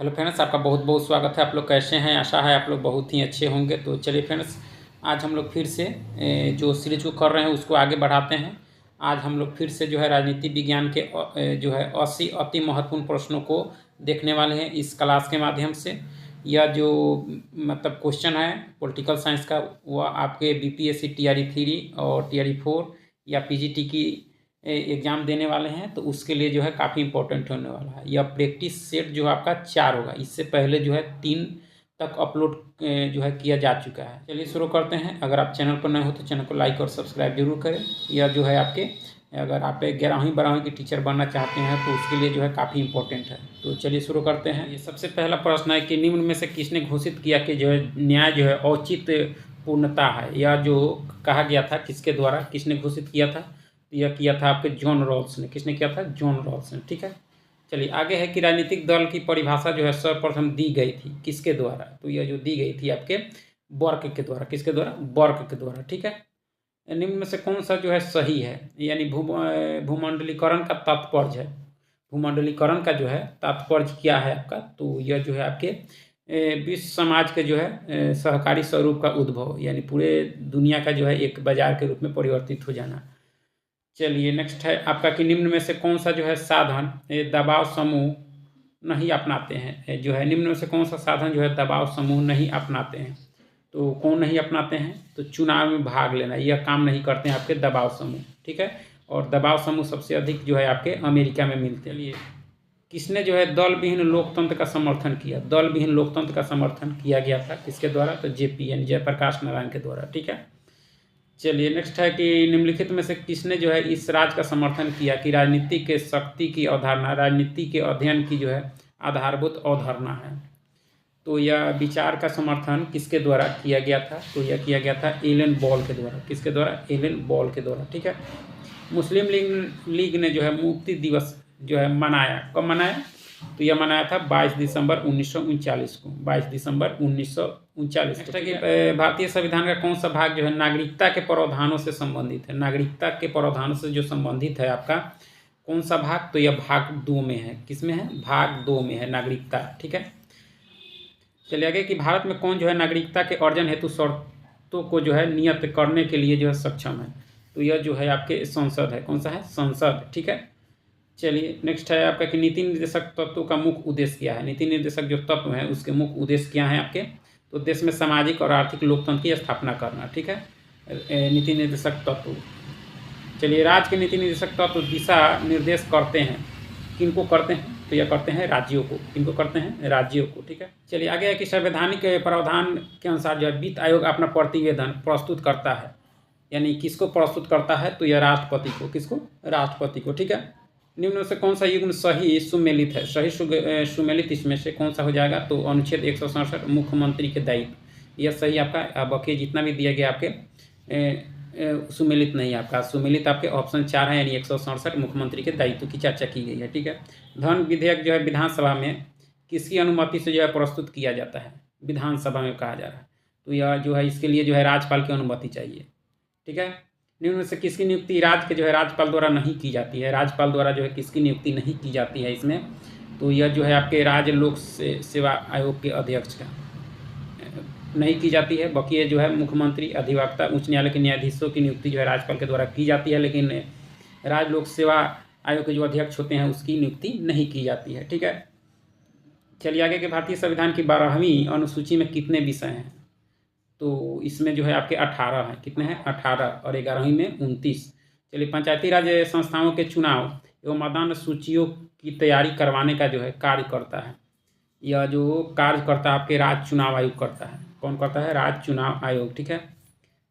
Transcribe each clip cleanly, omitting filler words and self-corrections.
Hello friends, आपका बहुत बहुत स्वागत है। आप लोग कैसे हैं? आशा है आप लोग बहुत ही अच्छे होंगे। तो चलिए फ्रेंड्स, आज हम लोग फिर से जो सीरीज को कर रहे हैं उसको आगे बढ़ाते हैं। आज हम लोग फिर से जो है राजनीति विज्ञान के जो है 80 अति महत्वपूर्ण प्रश्नों को देखने वाले हैं इस क्लास के माध्यम से। यह जो मतलब क्वेश्चन है पॉलिटिकल साइंस का, वह आपके बीपीएससी टीआरई 3 और टीआरई 4 या पीजीटी की एग्ज़ाम देने वाले हैं, तो उसके लिए जो है काफ़ी इंपॉर्टेंट होने वाला है। यह प्रैक्टिस सेट जो है आपका 4 होगा। इससे पहले जो है 3 तक अपलोड जो है किया जा चुका है। चलिए शुरू करते हैं। अगर आप चैनल पर नए हो तो चैनल को लाइक और सब्सक्राइब जरूर करें। यह जो है आपके, अगर आप 11वीं 12वीं की टीचर बनना चाहते हैं तो उसके लिए जो है काफ़ी इंपॉर्टेंट है। तो चलिए शुरू करते हैं। ये सबसे पहला प्रश्न है कि निम्न में से किसने घोषित किया कि जो है न्याय जो है औचित्य पूर्णता है। यह जो कहा गया था किसके द्वारा, किसने घोषित किया था? यह किया था आपके जॉन रॉल्स ने। किसने किया था? जॉन रॉल्स ने। ठीक है, चलिए आगे है कि राजनीतिक दल की परिभाषा जो है सर्वप्रथम दी गई थी किसके द्वारा? तो यह जो दी गई थी आपके बर्क के द्वारा। किसके द्वारा? बर्क के द्वारा। ठीक है, निम्न में से कौन सा जो है सही है? यानी भूमंडलीकरण का तात्पर्य है, भूमंडलीकरण का जो है तात्पर्य क्या है आपका? तो यह जो है आपके विश्व समाज के जो है सहकारी स्वरूप का उद्भव, यानी पूरे दुनिया का जो है एक बाजार के रूप में परिवर्तित हो जाना। चलिए नेक्स्ट है आपका कि निम्न में से कौन सा जो है साधन दबाव समूह नहीं अपनाते हैं? जो है निम्न में से कौन सा साधन जो है दबाव समूह नहीं अपनाते हैं? तो कौन नहीं अपनाते हैं? तो चुनाव में भाग लेना, यह काम नहीं करते हैं आपके दबाव समूह। ठीक है, और दबाव समूह सबसे अधिक जो है आपके अमेरिका में मिलते हैं। लिए किसने जो है दल विहीन लोकतंत्र का समर्थन किया? दल विहीन लोकतंत्र का समर्थन किया गया था किसके द्वारा? तो जेपीएन, जयप्रकाश नारायण के द्वारा। ठीक है, चलिए नेक्स्ट है कि निम्नलिखित में से किसने जो है इस राज का समर्थन किया कि राजनीति के शक्ति की अवधारणा राजनीति के अध्ययन की जो है आधारभूत अवधारणा है? तो यह विचार का समर्थन किसके द्वारा किया गया था? तो यह किया गया था एलन बॉल के द्वारा। किसके द्वारा? एलन बॉल के द्वारा। ठीक है, मुस्लिम लीग ने जो है मुक्ति दिवस जो है मनाया, कब मनाया? तो यह मनाया था 22 दिसंबर 1939 को, 22 दिसंबर 1939 को। भारतीय संविधान का कौन सा भाग जो है नागरिकता के प्रावधानों से संबंधित है? नागरिकता के प्रावधानों से जो संबंधित है आपका कौन सा भाग? तो यह भाग 2 में है। किस में है? भाग 2 में है नागरिकता। ठीक है, चलिए आगे कि भारत में कौन जो है नागरिकता के अर्जन हेतु शर्तों को जो है नियत करने के लिए जो है सक्षम है? तो यह जो है आपके संसद है। कौन सा है? संसद। ठीक है, चलिए नेक्स्ट है आपका कि नीति निर्देशक तत्वों का मुख्य उद्देश्य क्या है? नीति निर्देशक जो तत्व है उसके मुख्य उद्देश्य क्या है आपके? तो देश में सामाजिक और आर्थिक लोकतंत्र की स्थापना करना। ठीक है, नीति निर्देशक तत्व। चलिए राज्य के नीति निर्देशक तत्व दिशा निर्देश करते हैं, किनको करते हैं? तो यह करते हैं राज्यों को। किनको करते हैं? राज्यों को। ठीक है, चलिए आगे है कि संवैधानिक प्रावधान के अनुसार जो है वित्त आयोग अपना प्रतिवेदन प्रस्तुत करता है, यानी किसको प्रस्तुत करता है? तो यह राष्ट्रपति को। किसको? राष्ट्रपति को। ठीक है, निम्न में से कौन सा युग्म सही सुमेलित है? सही सुमेलित इसमें से कौन सा हो जाएगा? तो अनुच्छेद 167 मुख्यमंत्री के दायित्व, यह सही आपका। बाकी जितना भी दिया गया आपके सुमेलित नहीं आपका। सुमेलित आपके ऑप्शन 4 है, यानी 167 मुख्यमंत्री के दायित्व की चर्चा की गई है। ठीक है, धन विधेयक जो है विधानसभा में किसकी अनुमति से जो है प्रस्तुत किया जाता है? विधानसभा में कहा जा रहा है, तो यह जो है इसके लिए जो है राज्यपाल की अनुमति चाहिए। ठीक है, निम्न में से किसकी नियुक्ति राज्य के जो है राज्यपाल द्वारा नहीं की जाती है? राज्यपाल द्वारा जो है किसकी नियुक्ति नहीं की जाती है इसमें? तो यह जो है आपके राज्य लोक सेवा आयोग के अध्यक्ष का नहीं की जाती है। बाकी ये जो है मुख्यमंत्री, अधिवक्ता, उच्च न्यायालय के न्यायाधीशों की नियुक्ति जो है राज्यपाल के द्वारा की जाती है, लेकिन राज्य लोक सेवा आयोग के जो अध्यक्ष होते हैं उसकी नियुक्ति नहीं की जाती है। ठीक है, चलिए आगे के भारतीय संविधान की 12वीं अनुसूची में कितने विषय हैं? तो इसमें जो है आपके 18 हैं। कितने हैं? 18, और 11वीं में 29। चलिए पंचायती राज संस्थाओं के चुनाव एवं मतदान सूचियों की तैयारी करवाने का जो है कार्य करता है, यह जो कार्य करता है आपके राज्य चुनाव आयोग करता है। कौन करता है? राज्य चुनाव आयोग। ठीक है,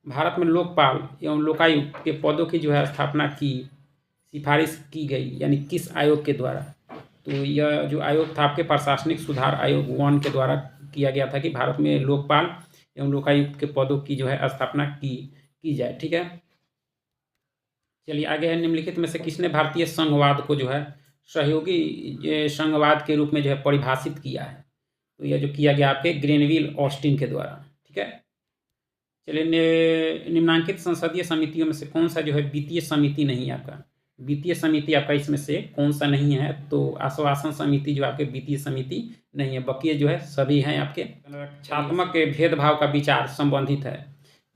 भारत में लोकपाल एवं लोकायुक्त के पदों की जो है स्थापना की सिफारिश की गई, यानी किस आयोग के द्वारा? तो यह जो आयोग था आपके प्रशासनिक सुधार आयोग 1 के द्वारा किया गया था कि भारत में लोकपाल एवं लोकायुक्त के पदों की जो है स्थापना की जाए। ठीक है, चलिए आगे है निम्नलिखित में से किसने भारतीय संघवाद को जो है सहयोगी संघवाद के रूप में जो है परिभाषित किया है? तो यह जो किया गया आपके ग्रेनविल ऑस्टिन के द्वारा। ठीक है, चलिए निम्नांकित संसदीय समितियों में से कौन सा जो है वित्तीय समिति नहीं है आपका? वित्तीय समिति आपका इसमें से कौन सा नहीं है, तो आश्वासन समिति जो आपके वित्तीय समिति नहीं है, बाकी जो है सभी हैं आपके। रक्षात्मक भेदभाव का विचार संबंधित है,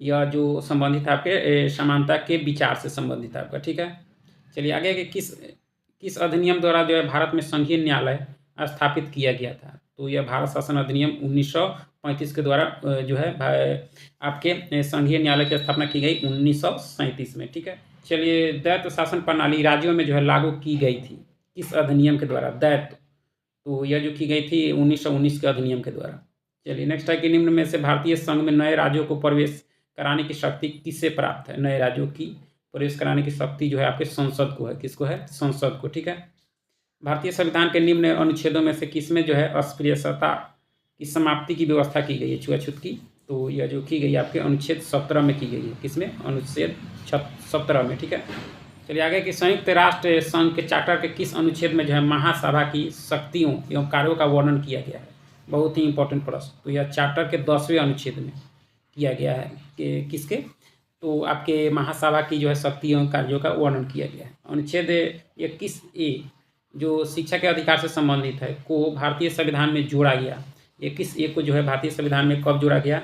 यह जो संबंधित है आपके समानता के विचार से संबंधित है आपका, ठीक है। चलिए आगे कि किस अधिनियम द्वारा जो है भारत में संघीय न्यायालय स्थापित किया गया था, तो यह भारत शासन अधिनियम 1935 के द्वारा जो है आपके संघीय न्यायालय की स्थापना की गई 1937 में, ठीक है। चलिए दैत्य शासन प्रणाली राज्यों में जो है लागू की गई थी किस अधिनियम के द्वारा, दैत्य, तो यह जो की गई थी 1919 के अधिनियम के द्वारा। चलिए नेक्स्ट है कि निम्न में से भारतीय संघ में नए राज्यों को प्रवेश कराने की शक्ति किससे प्राप्त है, नए राज्यों की प्रवेश कराने की शक्ति जो है आपके संसद को है, किसको है, संसद को, ठीक है। भारतीय संविधान के निम्न अनुच्छेदों में से किसमें जो है अस्पृश्यता की समाप्ति की व्यवस्था की गई है, छुआछूत की, तो यह जो की गई आपके अनुच्छेद 17 में की गई है, किसमें, अनुच्छेद 17 में, ठीक है। चलिए आगे कि संयुक्त राष्ट्र संघ के चार्टर के किस अनुच्छेद में जो है महासभा की शक्तियों एवं कार्यों का वर्णन किया गया है, बहुत ही इंपॉर्टेंट प्रश्न, तो यह चार्टर के 10वें अनुच्छेद में किया गया है कि किसके, तो आपके महासभा की जो है शक्तियों कार्यों का वर्णन किया गया है। अनुच्छेद 21A जो शिक्षा के अधिकार से संबंधित है को भारतीय संविधान में जोड़ा गया, 21A को जो है भारतीय संविधान में कब जोड़ा गया,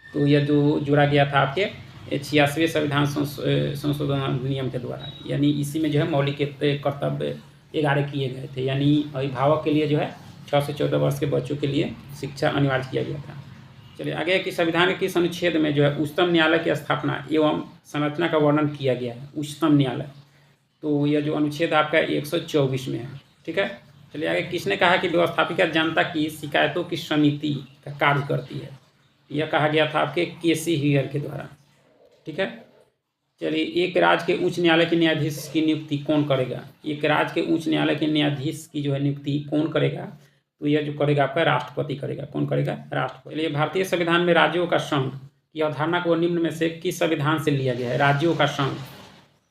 तो यह जो जोड़ा गया था आपके 86वें संविधान संशोधन अधिनियम के द्वारा, यानी इसी में जो है मौलिक कर्तव्य 11 किए गए थे, यानी अभिभावक के लिए जो है 6 से 14 वर्ष के बच्चों के लिए शिक्षा अनिवार्य किया गया था। चलिए आगे कि संविधान के किस अनुच्छेद में जो है उच्चतम न्यायालय की स्थापना एवं संरचना का वर्णन किया गया है, उच्चतम न्यायालय, तो यह जो अनुच्छेद आपका 124 में है, ठीक है। चलिए आगे किसने कहा कि व्यवस्थापिका जनता की शिकायतों की समिति का कार्य करती है, यह कहा गया था आपके केसी हीयर के द्वारा, ठीक है। चलिए एक राज्य के उच्च न्यायालय के न्यायाधीश की नियुक्ति कौन करेगा, एक राज्य के उच्च न्यायालय के न्यायाधीश की जो है नियुक्ति कौन करेगा, तो यह जो करेगा आपका राष्ट्रपति करेगा, कौन करेगा, राष्ट्रपति। चलिए भारतीय संविधान में राज्यों का संघ की अवधारणा को निम्न में से किस संविधान से लिया गया है, राज्यों का संघ,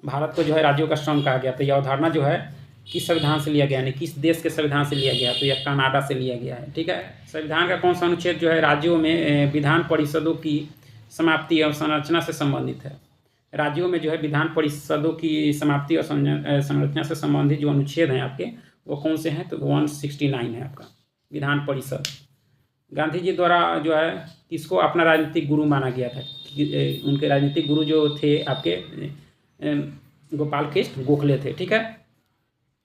भारत को जो है राज्यों का संघ कहा गया, तो यह अवधारणा जो है किस संविधान से लिया गया, यानी किस देश के संविधान से लिया गया, तो यह कनाडा से लिया गया है, ठीक है। संविधान का कौन सा अनुच्छेद जो है राज्यों में विधान परिषदों की समाप्ति और संरचना से संबंधित है, राज्यों में जो है विधान परिषदों की समाप्ति और संरचना से संबंधित जो अनुच्छेद हैं आपके वो कौन से हैं, तो 169 है आपका विधान परिषद। गांधी जी द्वारा जो है किसको अपना राजनीतिक गुरु माना गया था, उनके राजनीतिक गुरु जो थे आपके गोपाल कृष्ण गोखले थे, ठीक है।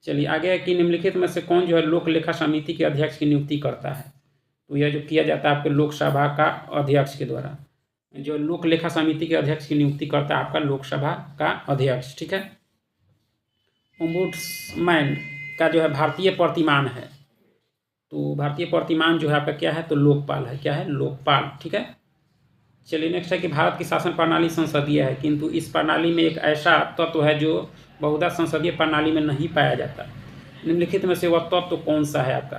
चलिए आगे कि निम्नलिखित में से कौन जो है लोक लेखा समिति के अध्यक्ष की नियुक्ति करता है, तो यह जो किया जाता है आपके लोकसभा का अध्यक्ष के द्वारा, जो लोक लेखा समिति के अध्यक्ष की नियुक्ति करता है आपका लोकसभा का अध्यक्ष, ठीक है। ओम्बुड्समैन का जो है भारतीय प्रतिमान है, तो भारतीय प्रतिमान जो है आपका क्या है, तो लोकपाल है, क्या है, लोकपाल, ठीक है। चलिए नेक्स्ट है कि भारत की शासन प्रणाली संसदीय है, किंतु इस प्रणाली में एक ऐसा तत्व है जो बहुधा संसदीय प्रणाली में नहीं पाया जाता, निम्नलिखित में से वह तत्व कौन सा है आपका,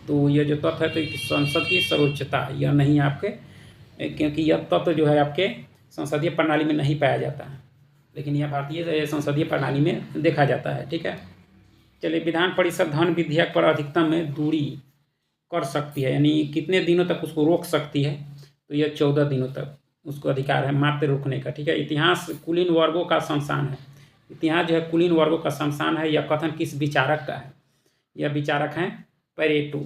तो यह जो तत्व है तो संसद की सर्वोच्चता, यह नहीं है आपके, क्योंकि यह तत्व जो है आपके संसदीय प्रणाली में नहीं पाया जाता है, लेकिन यह भारतीय संसदीय प्रणाली में देखा जाता है, ठीक है। चलिए विधान परिषद धन विधेयक पर अधिकतम में दूरी कर सकती है, यानी कितने दिनों तक उसको रोक सकती है, तो यह 14 दिनों तक उसको अधिकार है मात्र रोकने का, ठीक है। इतिहास कुलीन वर्गों का शमशान है, इतिहास जो है कुलीन वर्गों का शमशान है, यह कथन किस विचारक का है, यह विचारक हैं पेरेटो,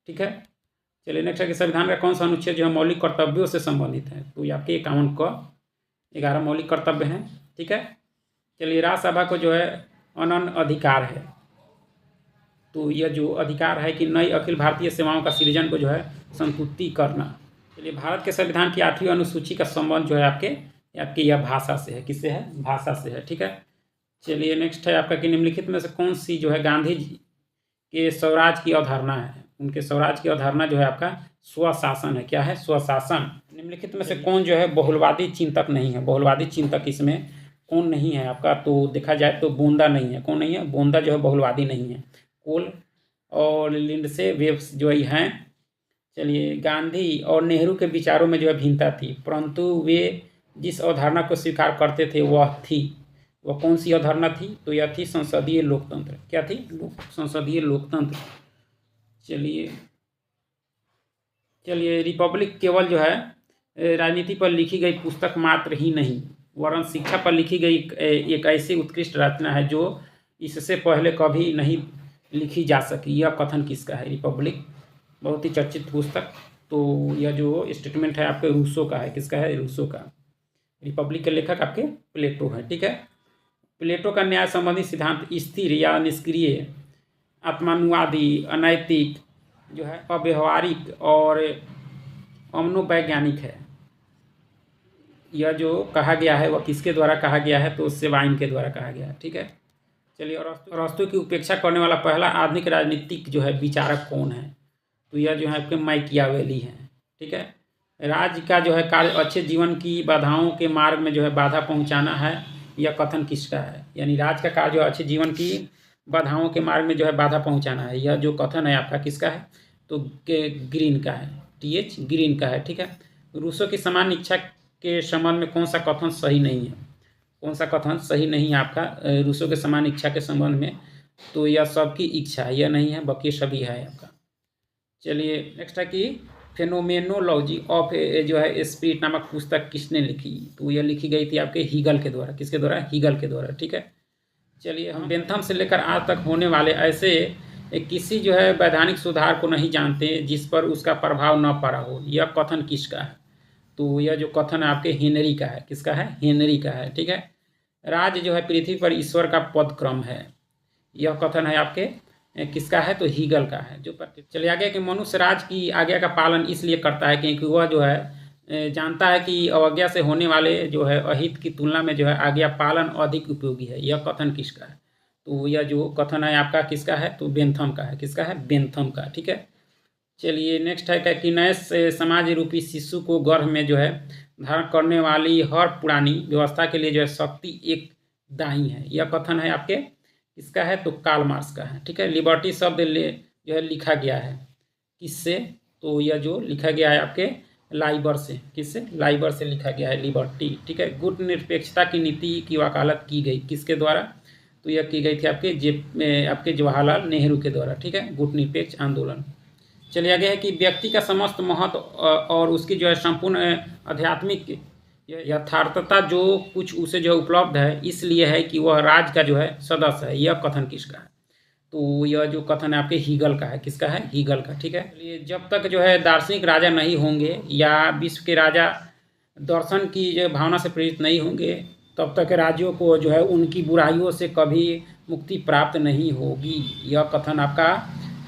ठीक है। चलिए नेक्स्ट है कि संविधान का कौन सा अनुच्छेद जो है मौलिक कर्तव्यों से संबंधित है, तो ये आपके 51 का 11 मौलिक कर्तव्य हैं, ठीक है। चलिए राज्यसभा को जो है अनन्य अधिकार है, तो यह जो अधिकार है कि नई अखिल भारतीय सेवाओं का सृजन को जो है संतुष्टि करना। चलिए भारत के संविधान की 8वीं अनुसूची का संबंध जो है आपके यह भाषा से है, किससे है, भाषा से है, ठीक है। चलिए नेक्स्ट है आपका कि निम्नलिखित में से कौन सी जो है गांधी जी के स्वराज की अवधारणा है, उनके स्वराज की अवधारणा जो है आपका स्वशासन है, क्या है, स्वशासन। निम्नलिखित में से कौन जो है बहुलवादी चिंतक नहीं है, बहुलवादी चिंतक इसमें कौन नहीं है आपका, तो देखा जाए तो बोंदा नहीं है, कौन नहीं है, बोंदा जो है बहुलवादी नहीं है, कोल और लिंडसे वेव्स जो हैं। चलिए गांधी और नेहरू के विचारों में जो है भिन्नता थी, परंतु वे जिस अवधारणा को स्वीकार करते थे वह कौन सी अवधारणा थी, तो यह थी संसदीय लोकतंत्र, क्या थी, संसदीय लोकतंत्र। चलिए रिपब्लिक केवल जो है राजनीति पर लिखी गई पुस्तक मात्र ही नहीं, वरन शिक्षा पर लिखी गई एक ऐसी उत्कृष्ट रचना है जो इससे पहले कभी नहीं लिखी जा सकी। यह कथन किसका है? रिपब्लिक, बहुत ही चर्चित पुस्तक। तो यह जो स्टेटमेंट है आपके रूसो का है। किसका है? रूसो का। रिपब्लिक के लेखक आपके प्लेटो है। ठीक है। प्लेटो का न्याय संबंधी सिद्धांत स्थिर या निष्क्रिय, आत्मानुवादी, अनैतिक जो है, अव्यवहारिक और अमनोवैज्ञानिक है। यह जो कहा गया है वह किसके द्वारा कहा गया है? तो सेवाइन के द्वारा कहा गया है। ठीक है। चलिए, अरस्तु की उपेक्षा करने वाला पहला आधुनिक राजनीतिक जो है विचारक कौन है? तो यह जो है आपके मैकियावेली है। ठीक है। राज्य का जो है कार्य अच्छे जीवन की बाधाओं के मार्ग में जो है बाधा पहुंचाना है। यह कथन किसका है? यानी राज्य का कार्य जो अच्छे जीवन की बाधाओं के मार्ग में जो है बाधा पहुंचाना है। यह जो कथन है आपका किसका है? तो ग्रीन का है। TH ग्रीन का है। ठीक है। रूसो की समान इच्छा के संबंध में कौन सा कथन सही नहीं है? कौन सा कथन सही नहीं है आपका रूसो के समान इच्छा के संबंध में? तो यह सबकी इच्छा है, यह नहीं है, बल्कि सभी है आपका। चलिए, नेक्स्ट है कि फेनोमेनोलॉजी ऑफ जो है स्पिरिट नामक पुस्तक किसने लिखी? तो यह लिखी गई थी आपके हीगल के द्वारा। किसके द्वारा? हीगल के द्वारा। ठीक है। चलिए, हम बेंथम से लेकर आज तक होने वाले ऐसे किसी जो है वैधानिक सुधार को नहीं जानते जिस पर उसका प्रभाव न पड़ा हो। यह कथन किसका है? तो यह जो कथन है आपके हेनरी का है। किसका है? हेनरी का है। ठीक है। राज्य जो है पृथ्वी पर ईश्वर का पदक्रम है। यह कथन है आपके किसका है? तो हीगल का है। जो चलिए आगे कि मनुष्य राज्य की आज्ञा का पालन इसलिए करता है क्योंकि वह जो है जानता है कि अवज्ञा से होने वाले जो है अहित की तुलना में जो है आज्ञा पालन अधिक उपयोगी है। यह कथन किसका है? तो यह जो कथन है आपका किसका है? तो बेंथम का है। किसका है? बेंथम का। ठीक है। चलिए, नेक्स्ट है कि नए समाज रूपी शिशु को गर्भ में जो है धारण करने वाली हर पुरानी व्यवस्था के लिए जो है शक्ति एक दाई है। यह कथन है आपके किसका है? तो कार्ल मार्क्स का है। ठीक है। लिबर्टी शब्द जो है लिखा गया है किससे? तो यह जो लिखा गया है आपके लाइबर से। किससे? लाइबर से लिखा गया है लिबर्टी। ठीक है। गुट निरपेक्षता की नीति की वकालत की गई किसके द्वारा? तो यह की गई थी आपके जवाहरलाल नेहरू के द्वारा। ठीक है। गुट निरपेक्ष आंदोलन। चलिए आगे है कि व्यक्ति का समस्त महत्व और उसकी जो है संपूर्ण आध्यात्मिक यथार्थता जो कुछ उसे जो उपलब्ध है इसलिए है कि वह राज्य का जो है सदस्य है। यह कथन किसका है? तो यह जो कथन है आपके हीगल का है। किसका है? हीगल का। ठीक है। चलिए, जब तक जो है दार्शनिक राजा नहीं होंगे या विश्व के राजा दर्शन की जो भावना से प्रेरित नहीं होंगे तब तक राज्यों को जो है उनकी बुराइयों से कभी मुक्ति प्राप्त नहीं होगी। यह कथन आपका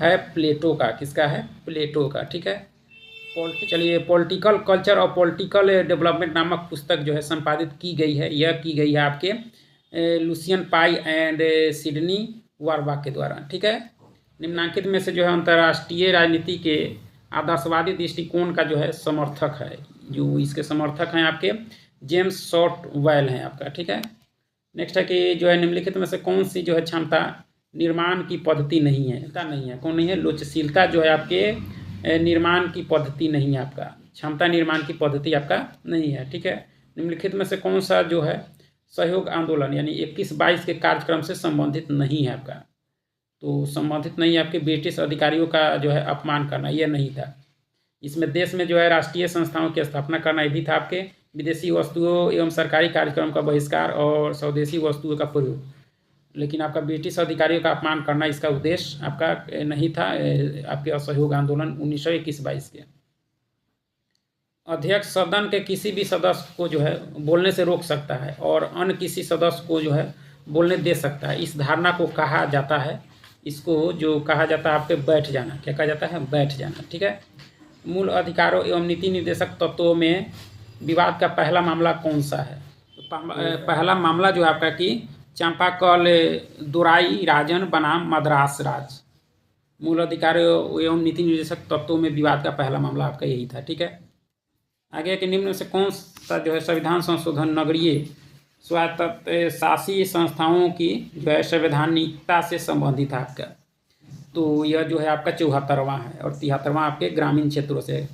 है प्लेटो का। किसका है? प्लेटो का। ठीक है। चलिए, पॉलिटिकल कल्चर और पॉलिटिकल डेवलपमेंट नामक पुस्तक जो है संपादित की गई है। यह की गई है आपके लुसियन पाई एंड सिडनी वारबाग के द्वारा। ठीक है। निम्नांकित में से जो है अंतर्राष्ट्रीय राजनीति के आदर्शवादी दृष्टिकोण का जो है समर्थक है। जो इसके समर्थक हैं आपके जेम्स शॉर्टवेल हैं आपका। ठीक है। नेक्स्ट है कि जो है निम्नलिखित में से कौन सी जो है क्षमता निर्माण की पद्धति नहीं है? कौन नहीं है? लोचशीलता जो है आपके निर्माण की पद्धति नहीं है आपका। क्षमता निर्माण की पद्धति आपका नहीं है। ठीक है। निम्नलिखित में से कौन सा जो है सहयोग आंदोलन यानी 21-22 के कार्यक्रम से संबंधित नहीं है आपका? तो संबंधित नहीं है आपके ब्रिटिश अधिकारियों का जो है अपमान करना, यह नहीं था। इसमें देश में जो है राष्ट्रीय संस्थाओं की स्थापना करना ये भी था आपके। विदेशी वस्तुओं एवं सरकारी कार्यक्रम का बहिष्कार और स्वदेशी वस्तुओं का प्रयोग। लेकिन आपका ब्रिटिश अधिकारियों का अपमान करना इसका उद्देश्य आपका नहीं था। आपके असहयोग आंदोलन 1921-22 के। अध्यक्ष सदन के किसी भी सदस्य को जो है बोलने से रोक सकता है और अन्य किसी सदस्य को जो है बोलने दे सकता है। इस धारणा को कहा जाता है, इसको जो कहा जाता है आपके बैठ जाना। क्या कहा जाता है? बैठ जाना। ठीक है। मूल अधिकारों एवं नीति निर्देशक तत्वों में विवाद का पहला मामला कौन सा है? पहला मामला जो है आपका कि चंपाकल दुराई राजन बनाम मद्रास राज। मूल अधिकारों एवं नीति निर्देशक तत्वों में विवाद का पहला मामला आपका यही था। ठीक है। आगे के निम्न में से कौन सा जो है संविधान संशोधन नगरीय स्वायत्त शासी संस्थाओं की जो है संवैधानिकता से संबंधित है आपका? तो यह जो है आपका 74वां है और 73वां आपके ग्रामीण क्षेत्रों से।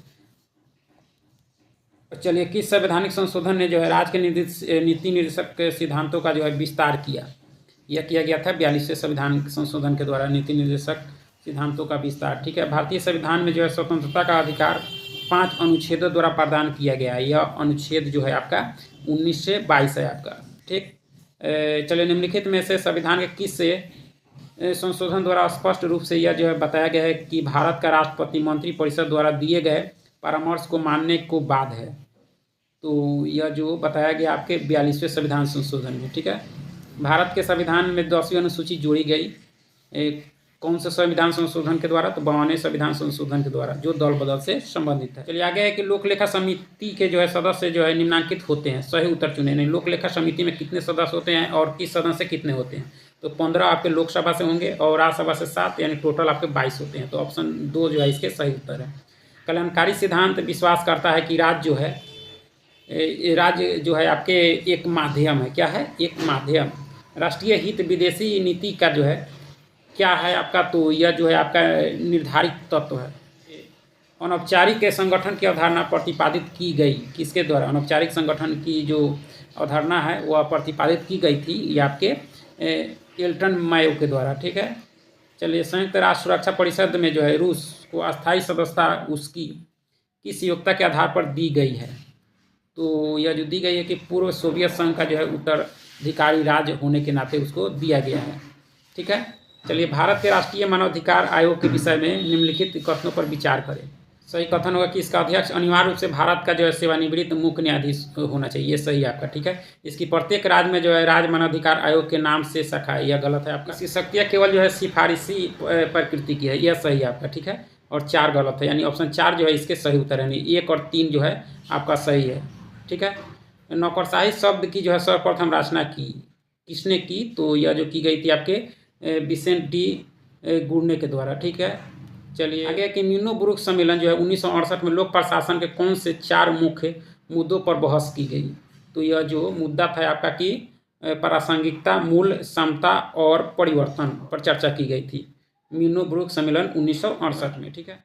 चलिए, किस संवैधानिक संशोधन ने जो है राज्य के नीति निर्देशक के सिद्धांतों का जो है विस्तार किया? यह किया गया था 42वें संविधान संशोधन के द्वारा नीति निर्देशक सिद्धांतों का विस्तार। ठीक है। भारतीय संविधान में जो है स्वतंत्रता का अधिकार 5 अनुच्छेदों द्वारा प्रदान किया गया है। यह अनुच्छेद जो है आपका 19 से 22 है आपका, ठीक। चलिए, निम्नलिखित में से संविधान के किस संशोधन द्वारा स्पष्ट रूप से यह जो है बताया गया है कि भारत का राष्ट्रपति मंत्रिपरिषद द्वारा दिए गए परामर्श को मानने को बाध्य है। तो यह जो बताया गया आपके 42वें संविधान संशोधन में, ठीक है। भारत के संविधान में 10वीं अनुसूची जोड़ी गई कौन से संविधान संशोधन के द्वारा? तो 52वें संविधान संशोधन के द्वारा, जो दल बदल से संबंधित है। चलिए आगे है कि लोक लेखा समिति के जो है सदस्य जो है निम्नांकित होते हैं। सही उत्तर चुने। नहीं, लोक लेखा समिति में कितने सदस्य होते हैं और किस सदन से कितने होते हैं? तो 15 आपके लोकसभा से होंगे और राज्यसभा से 7, यानी टोटल आपके 22 होते हैं। तो ऑप्शन 2 जो है इसके सही उत्तर है। कल्याणकारी सिद्धांत विश्वास करता है कि राज्य जो है आपके एक माध्यम है। क्या है? एक माध्यम। राष्ट्रीय हित विदेशी नीति का जो है क्या है आपका? तो यह जो है आपका निर्धारित तत्व है। अनौपचारिक संगठन की अवधारणा प्रतिपादित की गई किसके द्वारा? अनौपचारिक संगठन की जो अवधारणा है वह प्रतिपादित की गई थी ये आपके एल्टन मायो के द्वारा, ठीक है। चलिए, संयुक्त राष्ट्र सुरक्षा परिषद में जो है रूस को अस्थायी सदस्यता उसकी किस योग्यता के आधार पर दी गई है? तो यह जो दी गई है कि पूर्व सोवियत संघ का जो है उत्तराधिकारी राज्य होने के नाते उसको दिया गया है, ठीक है। चलिए, भारत के राष्ट्रीय मानवाधिकार आयोग के विषय में निम्नलिखित कथनों पर विचार करें। सही कथन होगा कि इसका अध्यक्ष अनिवार्य रूप से भारत का जो है सेवानिवृत्त मुख्य न्यायाधीश होना चाहिए। ये सही है आपका, ठीक है। इसकी प्रत्येक राज्य में जो है राज्य मानवाधिकार आयोग के नाम से शाखा है, यह गलत है आपका। इसकी शक्तियाँ केवल जो है सिफारिशी प्रकृति की है, यह सही है आपका, ठीक है। और 4 गलत है, यानी ऑप्शन 4 जो है इसके सही उत्तर है। नहीं, 1 और 3 जो है आपका सही है, ठीक है। नौकरशाही शब्द की जो है सर्वप्रथम रचना किसने की? तो यह जो की गई थी आपके विसेंट डी गुर्ने के द्वारा, ठीक है। चलिए आगे कि म्यूनिख सम्मेलन जो है 1968 में लोक प्रशासन के कौन से 4 मुख्य मुद्दों पर बहस की गई? तो यह जो मुद्दा था आपका कि प्रासंगिकता, मूल, समता और परिवर्तन पर चर्चा की गई थी म्यूनिख सम्मेलन 1968 में, ठीक है।